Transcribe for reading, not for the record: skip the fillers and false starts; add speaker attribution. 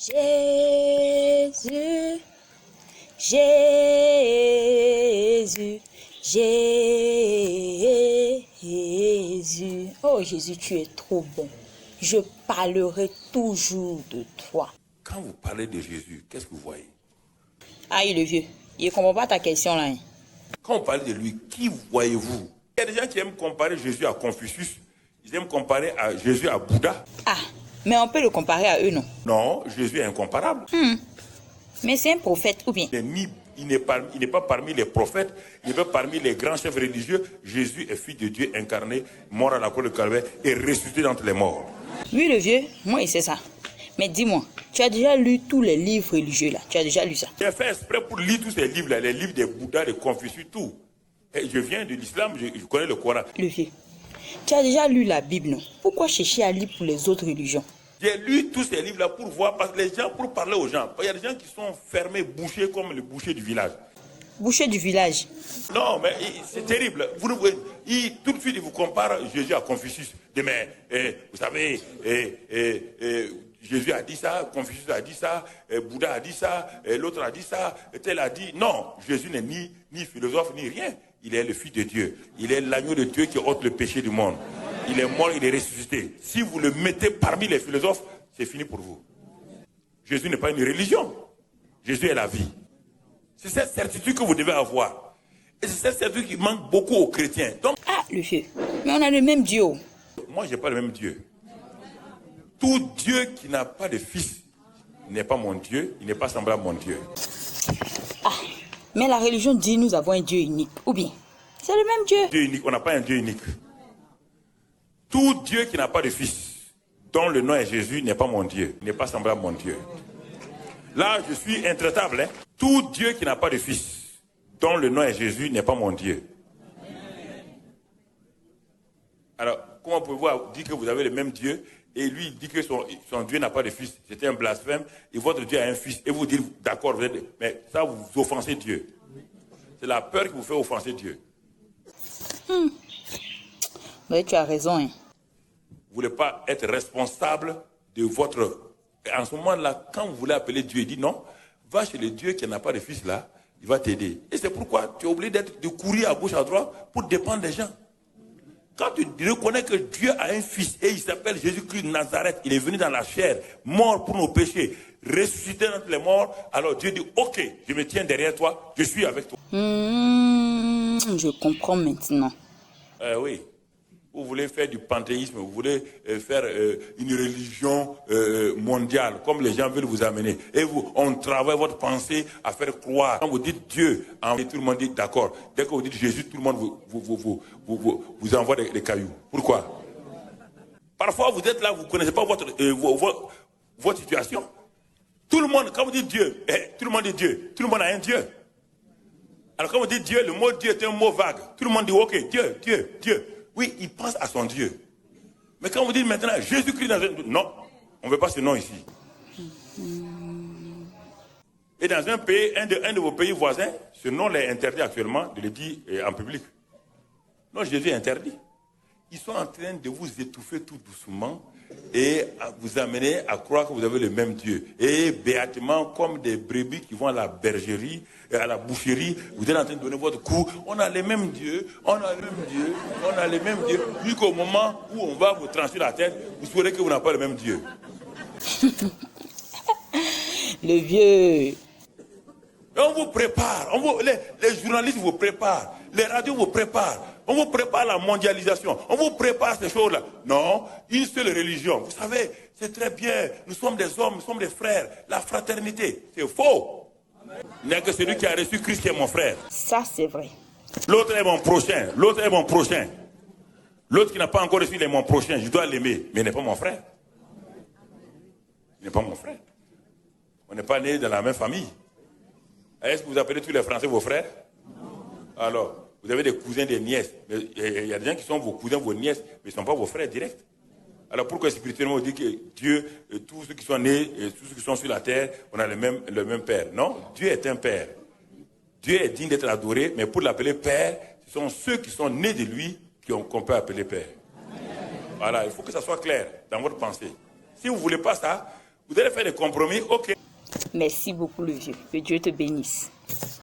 Speaker 1: Jésus, Jésus, Jésus. Oh Jésus, tu es trop bon. Je parlerai toujours de toi.
Speaker 2: Quand vous parlez de Jésus, qu'est-ce que vous voyez?
Speaker 1: Aïe le vieux, il ne comprend pas ta question là.
Speaker 2: Quand vous parlez de lui, qui voyez-vous? Il y a des gens qui aiment comparer Jésus à Confucius. Ils aiment comparer Jésus à Bouddha.
Speaker 1: Ah, mais on peut le comparer à eux, non?
Speaker 2: Non, Jésus est incomparable.
Speaker 1: Mais c'est un prophète ou bien?
Speaker 2: Il n'est pas parmi les prophètes, il n'est pas parmi les grands chefs religieux. Jésus est fils de Dieu incarné, mort à la croix de Calvaire et ressuscité d'entre les morts.
Speaker 1: Oui, le vieux, moi, il sait ça. Mais dis-moi, tu as déjà lu tous les livres religieux là? Tu as déjà lu ça?
Speaker 2: J'ai fait exprès pour lire tous ces livres-là, les livres des Bouddha, des Confucius, tout. Et je viens de l'islam, je connais le Coran.
Speaker 1: Le vieux, tu as déjà lu la Bible, non? Pourquoi chercher à lire pour les autres religions?
Speaker 2: J'ai lu tous ces livres-là pour voir, parce que les gens, pour parler aux gens. Il y a des gens qui sont fermés, bouchés comme le boucher du village.
Speaker 1: Boucher du village?
Speaker 2: Non, mais c'est terrible. Tout de suite, ils vous comparent Jésus à Confucius. Mais, vous savez, Jésus a dit ça, Confucius a dit ça, Bouddha a dit ça, l'autre a dit ça, tel a dit. Non, Jésus n'est ni philosophe, ni rien. Il est le Fils de Dieu. Il est l'agneau de Dieu qui ôte le péché du monde. Il est mort, il est ressuscité. Si vous le mettez parmi les philosophes, c'est fini pour vous. Jésus n'est pas une religion. Jésus est la vie. C'est cette certitude que vous devez avoir. Et c'est cette certitude qui manque beaucoup aux chrétiens. Donc,
Speaker 1: Ah, le vieux, mais on a le même Dieu.
Speaker 2: moi, je n'ai pas le même Dieu. Tout Dieu qui n'a pas de fils n'est pas mon Dieu, il n'est pas semblable à mon Dieu.
Speaker 1: Ah, mais la religion dit nous avons un Dieu unique. Ou bien, c'est le même Dieu.
Speaker 2: Dieu unique, on n'a pas un Dieu unique. Tout Dieu qui n'a pas de fils, dont le nom est Jésus, n'est pas mon Dieu, n'est pas semblable à mon Dieu. Là, je suis intraitable. Tout Dieu qui n'a pas de fils, dont le nom est Jésus, n'est pas mon Dieu. Alors, comment pouvez-vous dire que vous avez le même Dieu et lui dit que son Dieu n'a pas de fils? C'était un blasphème. Et votre Dieu a un fils. Et vous dites, d'accord, mais ça, vous offensez Dieu. C'est la peur qui vous fait offenser Dieu.
Speaker 1: Oui, tu as raison. Hein.
Speaker 2: Vous ne voulez pas être responsable de votre... En ce moment-là, quand vous voulez appeler Dieu, il dit non, va chez le Dieu qui n'a pas de fils là, il va t'aider. Et c'est pourquoi tu es obligé de courir à gauche, à droite pour dépendre des gens. Quand tu reconnais que Dieu a un fils et il s'appelle Jésus-Christ de Nazareth, il est venu dans la chair, mort pour nos péchés, ressuscité entre les morts, alors Dieu dit, ok, je me tiens derrière toi, je suis avec toi.
Speaker 1: Je comprends maintenant.
Speaker 2: Oui. Vous voulez faire du panthéisme, vous voulez faire une religion mondiale, comme les gens veulent vous amener. Et on travaille votre pensée à faire croire. Quand vous dites Dieu, tout le monde dit d'accord. Dès que vous dites Jésus, tout le monde vous envoie des cailloux. Pourquoi? Parfois, vous êtes là, vous ne connaissez pas votre situation. Tout le monde, quand vous dites Dieu, tout le monde dit Dieu. Tout le monde a un Dieu. Alors quand vous dites Dieu, le mot Dieu est un mot vague. Tout le monde dit ok, Dieu, Dieu, Dieu. Oui, il pense à son Dieu. Mais quand vous dites maintenant Jésus-Christ, non, on ne veut pas ce nom ici. Et dans un pays, un de vos pays voisins, ce nom est interdit actuellement de le dire en public. Non, Jésus est interdit. Ils sont en train de vous étouffer tout doucement et à vous amener à croire que vous avez le même Dieu. Et béatement, comme des brebis qui vont à la bergerie, à la boucherie, vous êtes en train de donner votre coup. On a les mêmes dieux, on a le même Dieu, on a les mêmes dieux. Jusqu'au moment où on va vous trancher la tête, vous saurez que vous n'avez pas le même Dieu.
Speaker 1: Le vieux.
Speaker 2: On vous prépare, les journalistes vous préparent, les radios vous préparent, on vous prépare la mondialisation, on vous prépare ces choses-là. Non, une seule religion. Vous savez, c'est très bien, nous sommes des hommes, nous sommes des frères, la fraternité, c'est faux. Il n'y a que celui qui a reçu Christ qui est mon frère.
Speaker 1: Ça, c'est vrai.
Speaker 2: L'autre est mon prochain, l'autre est mon prochain. L'autre qui n'a pas encore reçu, il est mon prochain, je dois l'aimer, mais il n'est pas mon frère. Il n'est pas mon frère. On n'est pas nés dans la même famille. Est-ce que vous appelez tous les Français vos frères? Alors, vous avez des cousins, des nièces. Il y a des gens qui sont vos cousins, vos nièces, mais ils ne sont pas vos frères directs. Alors pourquoi spirituellement on dit que Dieu, tous ceux qui sont nés, tous ceux qui sont sur la terre, on a le même Père? Non, Dieu est un Père. Dieu est digne d'être adoré, mais pour l'appeler Père, ce sont ceux qui sont nés de lui qu'on peut appeler Père. Voilà, il faut que ça soit clair dans votre pensée. Si vous ne voulez pas ça, Vous allez faire des compromis, ok.
Speaker 1: Merci beaucoup le vieux. Que Dieu te bénisse.